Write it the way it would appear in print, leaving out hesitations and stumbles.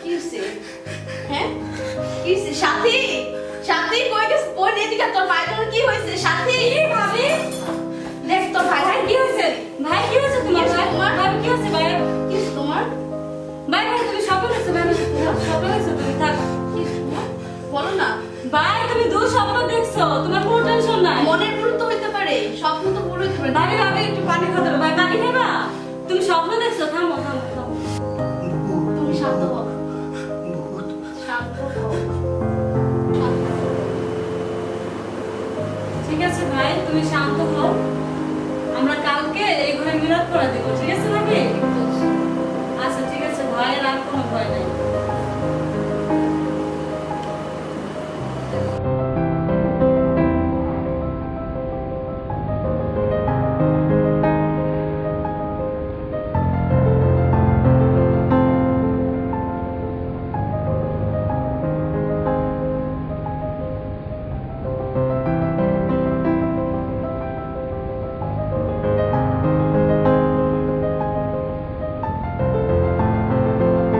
কি হইছে? হ্যাঁ কি হইছে? সাথী সাথী কই গেছ? বোন এদিকে তোর ভাইয়ের কি হইছে? সাথী ভাবি দেখ তোর ভাই ভাই কি হয়েছে? ভাই কি হয়েছে তোমার? কি হয়েছে তোমার? ভাই কি হয়েছে ভাই? কি হইছে তোমার? ভাই ভাই তুমি স্বপ্ন দেখছো ভাই? স্বপ্ন দেখছো তুমি? থাক। কি হইছে তোমার? বলো না। ভাই তুমি দু স্বপ্ন দেখছো, তোমার কোনো টেনশন নাই। মনের ভুল তো হইতে পারে, স্বপ্ন তো ভুল হইতে পারে। ভাবি ভাবি একটু পানি খাতে হবে। ভাই পানি খাবা? তুমি স্বপ্ন দেখছো? থামো থামো থামো। তুমি শান্ত হও। শান্ত হও। শান্ত হও। ঠিক আছে ভাই, তুমি শান্ত হও। আমরা কালকে এই ঘরে মিলাদ করে দেবো, ঠিক আছে ভাবি? আচ্ছা ঠিক আছে, ভয়ের আর কোনো ভয় নাই।